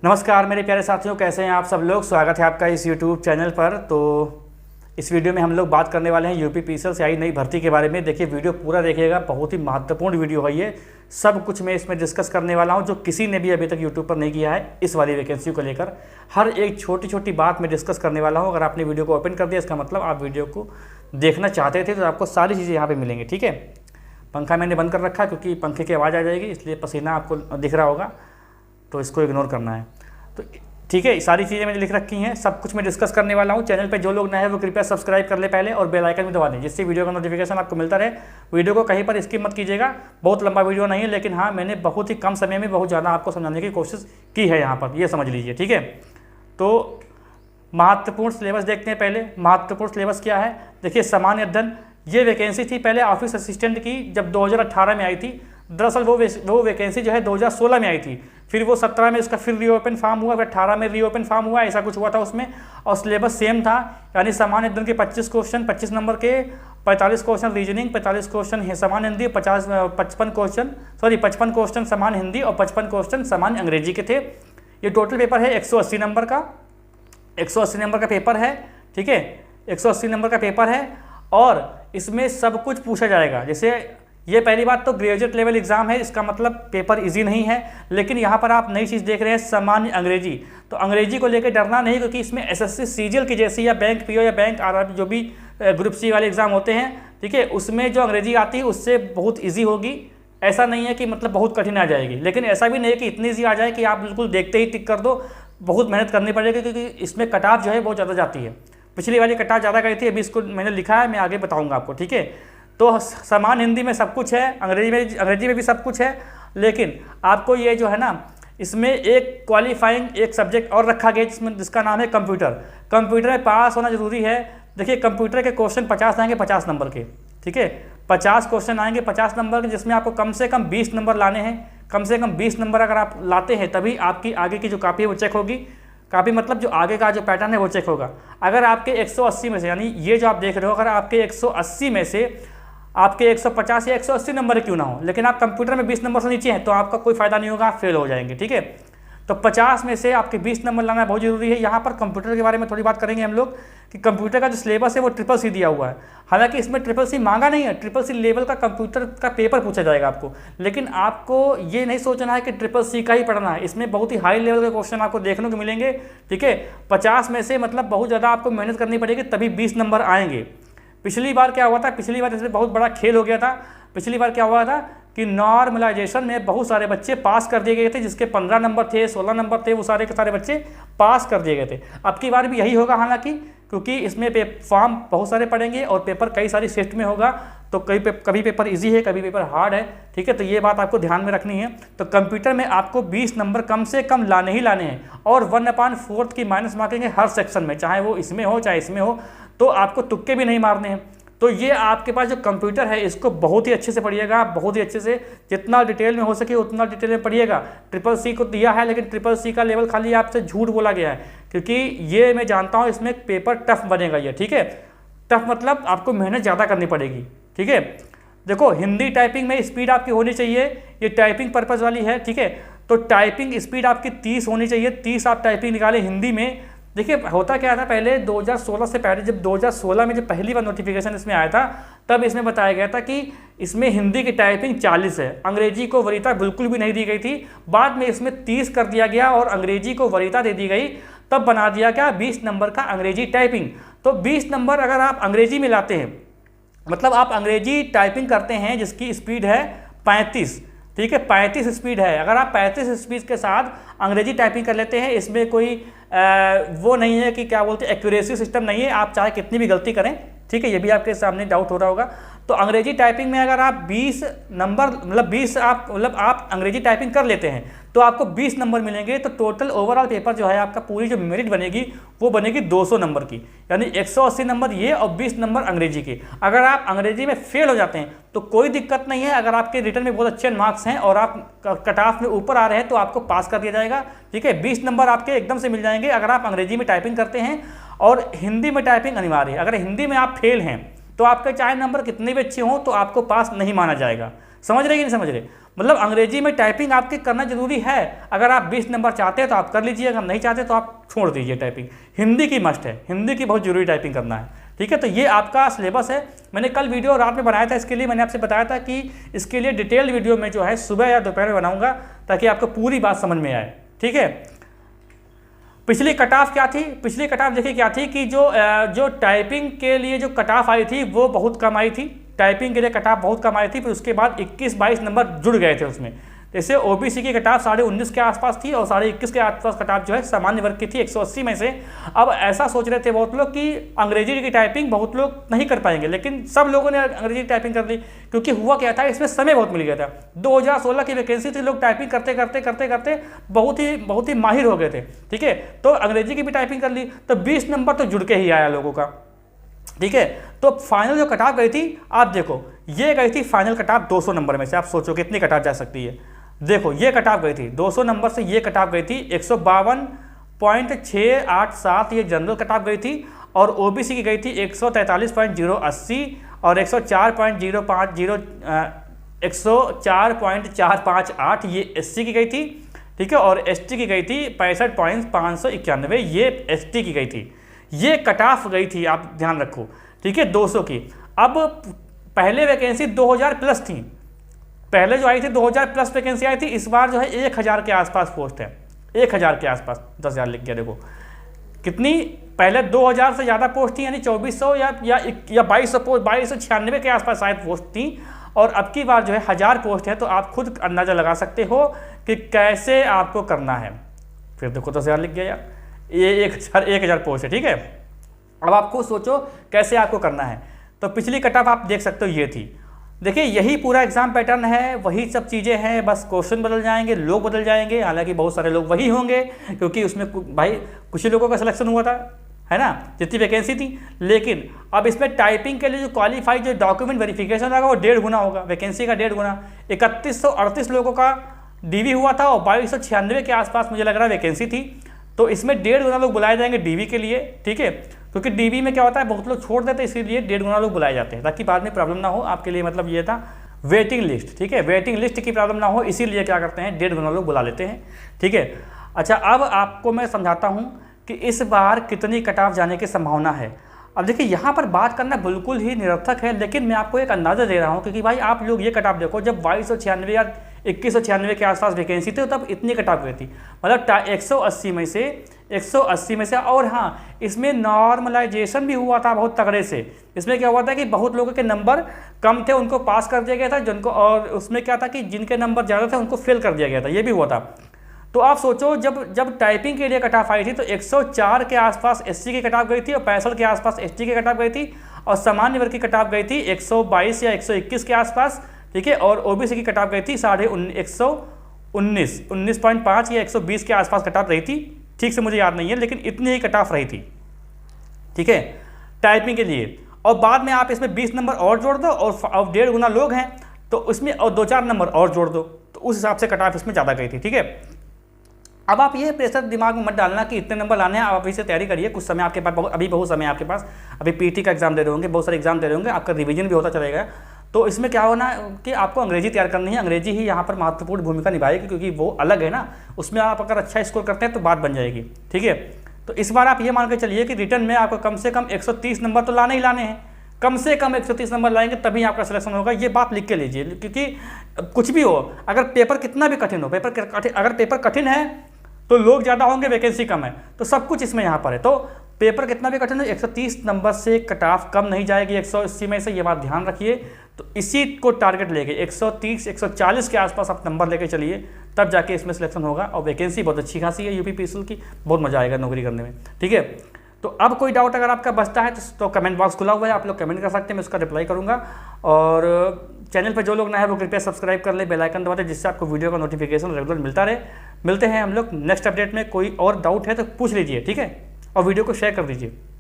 नमस्कार मेरे प्यारे साथियों, कैसे हैं आप सब लोग। स्वागत है आपका इस YouTube चैनल पर। तो इस वीडियो में हम लोग बात करने वाले हैं यूपी पीएसएल से आई नई भर्ती के बारे में। देखिए वीडियो पूरा देखिएगा, बहुत ही महत्वपूर्ण वीडियो है ये। सब कुछ मैं इसमें डिस्कस करने वाला हूं जो किसी ने भी अभी तक यूट्यूब पर नहीं किया है। इस वाली वैकेंसी को लेकर हर एक छोटी छोटी बात मैं डिस्कस करने वाला हूँ। अगर आपने वीडियो को ओपन कर दिया इसका मतलब आप वीडियो को देखना चाहते थे, तो आपको सारी चीज़ें यहाँ पर मिलेंगी। ठीक है, पंखा मैंने बंद कर रखा है क्योंकि पंखे की आवाज़ आ जाएगी, इसलिए पसीना आपको दिख रहा होगा, तो इसको इग्नोर करना है। तो ठीक है, सारी चीज़ें मैंने लिख रखी हैं, सब कुछ मैं डिस्कस करने वाला हूं। चैनल पे जो लोग नए हैं वो कृपया सब्सक्राइब कर ले पहले और बेल आइकन भी दबा दें, जिससे वीडियो का नोटिफिकेशन आपको मिलता रहे। वीडियो को कहीं पर स्किप मत कीजिएगा, बहुत लंबा वीडियो नहीं है, लेकिन हाँ मैंने बहुत ही कम समय में बहुत ज़्यादा आपको समझाने की कोशिश की है यहाँ पर, ये समझ लीजिए। ठीक है, तो महत्वपूर्ण सिलेबस देखते हैं। पहले महत्वपूर्ण सिलेबस क्या है, देखिए सामान्य अध्ययन। ये वैकेंसी थी पहले ऑफिस असिस्टेंट की, जब 2018 में आई थी। दरअसल वो वैकेंसी जो है 2016 में आई थी, फिर वो 17 में इसका फिर रीओपन फॉर्म हुआ, फिर 18 में रीओपन फॉर्म हुआ, ऐसा कुछ हुआ था उसमें। और सिलेबस सेम था, यानी सामान्य अध्ययन के 25 क्वेश्चन 25 नंबर के, 45 क्वेश्चन रीजनिंग, 45 क्वेश्चन सामान्य हिंदी, 55 क्वेश्चन सामान्य हिंदी और 55 क्वेश्चन सामान्य अंग्रेजी के थे। ये टोटल पेपर है 180 नंबर का, 180 नंबर का पेपर है। ठीक है, 180 नंबर का पेपर है और इसमें सब कुछ पूछा जाएगा। जैसे ये पहली बात तो ग्रेजुएट लेवल एग्जाम है, इसका मतलब पेपर इजी नहीं है। लेकिन यहाँ पर आप नई चीज़ देख रहे हैं, सामान्य अंग्रेजी। तो अंग्रेजी को लेकर डरना नहीं, क्योंकि इसमें एसएससी सीजीएल की जैसी या बैंक पीओ या बैंक आरआरबी जो भी ग्रुप सी वाले एग्जाम होते हैं, ठीक है, उसमें जो अंग्रेजी आती है उससे बहुत ईजी होगी। ऐसा नहीं है कि मतलब बहुत कठिन आ जाएगी, लेकिन ऐसा भी नहीं है कि इतनी ईजी आ जाए कि आप बिल्कुल देखते ही टिक कर दो। बहुत मेहनत करनी पड़ेगी, क्योंकि इसमें कट ऑफ जो है बहुत ज़्यादा जाती है। पिछली वाली कट ऑफ ज़्यादा गई थी, अभी इसको मैंने लिखा है, मैं आगे बताऊँगा आपको। ठीक है, तो सामान्य हिंदी में सब कुछ है, अंग्रेजी में भी सब कुछ है, लेकिन आपको ये जो है ना, इसमें एक क्वालिफाइंग एक सब्जेक्ट और रखा गया जिसका नाम है कंप्यूटर। कंप्यूटर में पास होना जरूरी है। देखिए कंप्यूटर के क्वेश्चन 50 आएंगे 50 नंबर के। ठीक है, 50 क्वेश्चन आएंगे 50 नंबर के, जिसमें आपको कम से कम 20 नंबर लाने हैं। कम से कम 20 नंबर अगर आप लाते हैं तभी आपकी आगे की जो कॉपी है वो चेक होगी। काफ़ी मतलब जो आगे का जो पैटर्न है वो चेक होगा। अगर आपके 180 में से, यानी ये जो आप देख रहे हो, अगर आपके 180 में से आपके 150 या 180 नंबर क्यों ना हो, लेकिन आप कंप्यूटर में 20 नंबर से नीचे हैं तो आपका कोई फायदा नहीं होगा, आप फेल हो जाएंगे। ठीक है, तो 50 में से आपके 20 नंबर लाना बहुत जरूरी है। यहाँ पर कंप्यूटर के बारे में थोड़ी बात करेंगे हम लोग कि कंप्यूटर का जो सिलेबस है वो CCC दिया हुआ है। हालांकि इसमें CCC मांगा नहीं है, CCC लेवल का कंप्यूटर का पेपर पूछा जाएगा आपको। लेकिन आपको ये नहीं सोचना है कि CCC का ही पढ़ना है, इसमें बहुत ही हाई लेवल के क्वेश्चन आपको देखने को मिलेंगे। ठीक है, 50 में से मतलब बहुत ज़्यादा आपको मेहनत करनी पड़ेगी, तभी 20 नंबर आएंगे। पिछली बार क्या हुआ था, पिछली बार इसमें बहुत बड़ा खेल हो गया था। पिछली बार क्या हुआ था कि नॉर्मलाइजेशन में बहुत सारे बच्चे पास कर दिए गए थे, जिसके 15 नंबर थे, 16 नंबर थे, वो सारे के सारे बच्चे पास कर दिए गए थे। अब की बार भी यही होगा, हालांकि क्योंकि इसमें फॉर्म बहुत सारे पड़ेंगे और पेपर कई सारी शिफ्ट में होगा, तो कभी पेपर इजी है, कभी पेपर हार्ड है। ठीक है, तो ये बात आपको ध्यान में रखनी है। तो कंप्यूटर में आपको 20 नंबर कम से कम लाने ही लाने हैं, और 1/4 की माइनस मार्किंग है हर सेक्शन में, चाहे वो इसमें हो चाहे इसमें हो, तो आपको तुक्के भी नहीं मारने हैं। तो ये आपके पास जो कंप्यूटर है इसको बहुत ही अच्छे से पढ़िएगा, बहुत ही अच्छे से, जितना डिटेल में हो सके उतना डिटेल में पढ़िएगा। CCC को दिया है, लेकिन CCC का लेवल खाली आपसे झूठ बोला गया है, क्योंकि ये मैं जानता हूँ इसमें पेपर टफ बनेगा ये। ठीक है, टफ मतलब आपको मेहनत ज़्यादा करनी पड़ेगी। ठीक है, देखो हिंदी टाइपिंग में स्पीड आपकी होनी चाहिए, ये टाइपिंग पर्पज़ वाली है। ठीक है, तो टाइपिंग स्पीड आपकी 30 होनी चाहिए, 30 आप टाइपिंग निकालें हिंदी में। देखिए होता क्या था पहले, 2016 से पहले, जब 2016 में जब पहली बार नोटिफिकेशन इसमें आया था, तब इसमें बताया गया था कि इसमें हिंदी की टाइपिंग 40 है, अंग्रेजी को वरीयता बिल्कुल भी नहीं दी गई थी। बाद में इसमें 30 कर दिया गया और अंग्रेजी को वरीयता दे दी गई, तब बना दिया गया 20 नंबर का अंग्रेजी टाइपिंग। तो 20 नंबर अगर आप अंग्रेजी में लाते हैं, मतलब आप अंग्रेजी टाइपिंग करते हैं जिसकी स्पीड है 35। ठीक है, 35 स्पीड है, अगर आप 35 स्पीड के साथ अंग्रेजी टाइपिंग कर लेते हैं, इसमें कोई वो नहीं है कि क्या बोलते हैं, एक्यूरेसी सिस्टम नहीं है, आप चाहे कितनी भी गलती करें। ठीक है, ये भी आपके सामने डाउट हो रहा होगा। तो अंग्रेजी टाइपिंग में अगर आप 20 नंबर मतलब 20 आप अंग्रेजी टाइपिंग कर लेते हैं तो आपको 20 नंबर मिलेंगे। तो टोटल ओवरऑल पेपर जो है आपका, पूरी जो मेरिट बनेगी वो बनेगी 200 नंबर की, यानी 180 नंबर ये और 20 नंबर अंग्रेजी के। अगर आप अंग्रेजी में फेल हो जाते हैं तो कोई दिक्कत नहीं है, अगर आपके रिटर्न में बहुत अच्छे मार्क्स हैं और आप कट ऑफ में ऊपर आ रहे हैं तो आपको पास कर दिया जाएगा। ठीक है, 20 नंबर आपके एकदम से मिल जाएंगे अगर आप अंग्रेजी में टाइपिंग करते हैं, और हिंदी में टाइपिंग अनिवार्य है। अगर हिंदी में आप फेल हैं तो आपके चाहे नंबर कितने भी अच्छे हों तो आपको पास नहीं माना जाएगा। समझ रहे कि नहीं समझ रहे? मतलब अंग्रेजी में टाइपिंग आपके करना जरूरी है। अगर आप 20 नंबर चाहते हैं तो आप कर लीजिए, अगर नहीं चाहते तो आप छोड़ दीजिए टाइपिंग। हिंदी की मस्ट है, हिंदी की बहुत जरूरी टाइपिंग करना है, ठीक है। तो ये आपका सिलेबस है। मैंने कल वीडियो रात में बनाया था, इसके लिए मैंने आपसे बताया था कि इसके लिए डिटेल्ड वीडियो में जो है सुबह या दोपहर में बनाऊंगा, ताकि आपको पूरी बात समझ में आए, ठीक है। पिछली कट ऑफ क्या थी? पिछली कट ऑफ देखिए क्या थी कि जो टाइपिंग के लिए जो कट ऑफ आई थी वो बहुत कम आई थी। टाइपिंग के लिए कट ऑफ बहुत कम आई थी, फिर उसके बाद 21-22 नंबर जुड़ गए थे उसमें। जैसे ओबीसी की कट ऑफ 19.5 के आसपास थी और 21.5 के आसपास कट ऑफ जो है सामान्य वर्ग की थी 180 में से। अब ऐसा सोच रहे थे बहुत लोग कि अंग्रेजी की टाइपिंग बहुत लोग नहीं कर पाएंगे, लेकिन सब लोगों ने अंग्रेजी टाइपिंग कर ली, क्योंकि हुआ क्या था, इसमें समय बहुत मिल गया था। 2016 की वैकेंसी थी, लोग टाइपिंग करते करते करते करते बहुत ही माहिर हो गए थे, ठीक है। तो अंग्रेजी की भी टाइपिंग कर ली, तो 20 नंबर तो जुड़ के ही आया लोगों का, ठीक है। तो फाइनल जो कट ऑफ गई थी, आप देखो ये गई थी फाइनल कट ऑफ 200 नंबर में से। आप सोचो कितनी कट ऑफ जा सकती है। देखो ये कट ऑफ गई थी 200 नंबर से, ये कट ऑफ गई थी 152.687, ये जनरल कट ऑफ गई थी। और ओबीसी की गई थी 143.080 और 104.458, ये एससी की गई थी, ठीक है। और एसटी की गई थी 65.591, ये एसटी की गई थी। ये कट ऑफ गई थी, आप ध्यान रखो, ठीक है, 200 की। अब पहले वैकेंसी 2000 प्लस थी, पहले जो आई थी 2000 प्लस वैकेंसी आई थी। इस बार जो है 1000 के आसपास पोस्ट है, 1000 के आसपास, 10,000 लिख गया। देखो कितनी, पहले 2000 से ज़्यादा पोस्ट थी, यानी 2400 या 2200 पोस्ट, 2296 के आसपास शायद पोस्ट थी। और अब की बार जो है 1000 पोस्ट है, तो आप खुद अंदाज़ा लगा सकते हो कि कैसे आपको करना है। फिर देखो 10,000 लिख गया यार, ये 1000 पोस्ट है, ठीक है। अब आप खुद सोचो कैसे आपको करना है। तो पिछली कट ऑफ आप देख सकते हो ये थी। देखिए यही पूरा एग्जाम पैटर्न है, वही सब चीज़ें हैं, बस क्वेश्चन बदल जाएंगे, लोग बदल जाएंगे। हालांकि बहुत सारे लोग वही होंगे, क्योंकि उसमें भाई कुछ ही लोगों का सिलेक्शन हुआ था, है ना, जितनी वैकेंसी थी। लेकिन अब इसमें टाइपिंग के लिए जो क्वालिफाई जो डॉक्यूमेंट वेरिफिकेशन होगा वो 1.5 गुना होगा, वैकेंसी का 1.5 गुना। 3138 लोगों का डीवी हुआ था और 2296 के आसपास मुझे लग रहा है वैकेंसी थी। तो इसमें 1.5 गुना लोग बुलाए जाएंगे डीवी के लिए, ठीक है। क्योंकि डीवी में क्या होता है, बहुत लोग छोड़ देते हैं, इसीलिए 1.5 गुना लोग बुलाए जाते हैं, ताकि बाद में प्रॉब्लम ना हो आपके लिए। मतलब ये था वेटिंग लिस्ट, ठीक है, वेटिंग लिस्ट की प्रॉब्लम ना हो, इसीलिए क्या करते हैं 1.5 गुना लोग बुला लेते हैं, ठीक है। अच्छा, अब आपको मैं समझाता हूँ कि इस बार कितनी कट ऑफ जाने की संभावना है। अब देखिए यहाँ पर बात करना बिल्कुल ही निरर्थक है, लेकिन मैं आपको एक अंदाज़ा दे रहा हूँ, क्योंकि भाई आप लोग ये कट ऑफ देखो, जब 2296 या 2196 के आसपास वैकेंसी थी तब इतनी कट ऑफ गई थी। मतलब 180 में से। और हाँ, इसमें नॉर्मलाइजेशन भी हुआ था बहुत तगड़े से। इसमें क्या हुआ था कि बहुत लोगों के नंबर कम थे, उनको पास कर दिया गया था, जिनको, और उसमें क्या था कि जिनके नंबर ज़्यादा थे उनको फेल कर दिया गया था, ये भी हुआ था। तो आप सोचो जब टाइपिंग के लिए कट ऑफ आई थी तो 104 के आसपास एससी की कट ऑफ गई थी और 65 के आसपास एसटी की कट ऑफ गई थी। और सामान्य वर्ग की कट ऑफ गई थी 122 या 121 के आसपास, ठीक है। और ओबीसी की कट ऑफ गई थी 19.5 या 120 के आसपास कट ऑफ रही थी, ठीक से मुझे याद नहीं है, लेकिन इतनी ही कट ऑफ रही थी, ठीक है, टाइपिंग के लिए। और बाद में आप इसमें 20 नंबर और जोड़ दो और 1.5 गुना लोग हैं तो उसमें और 2-4 नंबर और जोड़ दो, तो उस हिसाब से कट ऑफ इसमें ज़्यादा गई थी, ठीक है। अब आप ये प्रेशर दिमाग में मत डालना कि इतने नंबर लाने हैं, आप अभी से तैयारी करिए। कुछ समय आपके पास, अभी बहुत समय आपके पास, अभी पीटी का एग्जाम दे रहे होंगे, बहुत सारे एग्जाम दे रहे होंगे, आपका रिवीजन भी होता चलेगा। तो इसमें क्या होना कि आपको अंग्रेजी तैयार करनी है, अंग्रेजी ही यहाँ पर महत्वपूर्ण भूमिका निभाएगी, क्योंकि वो अलग है ना, उसमें आप अगर अच्छा स्कोर करते हैं तो बात बन जाएगी, ठीक है। तो इस बार आप ये मान के चलिए कि रिटर्न में आपको कम से कम 130 नंबर तो लाने ही लाने हैं, कम से कम 130 नंबर लाएंगे तभी आपका सिलेक्शन होगा। ये बात लिख के लीजिए, क्योंकि कुछ भी हो, अगर पेपर कितना भी कठिन हो, अगर पेपर कठिन है तो लोग ज़्यादा होंगे, वैकेंसी कम है, तो सब कुछ इसमें यहाँ पर है। तो पेपर कितना भी कठिन हो, 130 नंबर से कट ऑफ कम नहीं जाएगी 180 में से, ये बात ध्यान रखिए। तो इसी को टारगेट लेके 130 140 के आसपास आप नंबर लेके चलिए, तब जाके इसमें सिलेक्शन होगा। और वैकेंसी बहुत अच्छी खासी है यूपीपीएससी की, बहुत मजा आएगा नौकरी करने में, ठीक है। तो अब कोई डाउट अगर आपका बचता है तो कमेंट बॉक्स खुला हुआ है, आप लोग कमेंट कर सकते हैं, मैं उसका रिप्लाई करूँगा। और चैनल पर जो लोग नए हैं वो कृपया सब्सक्राइब कर ले, बेल आइकन दबा दें, जिससे आपको वीडियो का नोटिफिकेशन रेगुलर मिलता रहे। मिलते हैं हम लोग नेक्स्ट अपडेट में। कोई और डाउट है तो पूछ लीजिए, ठीक है, और वीडियो को शेयर कर दीजिए।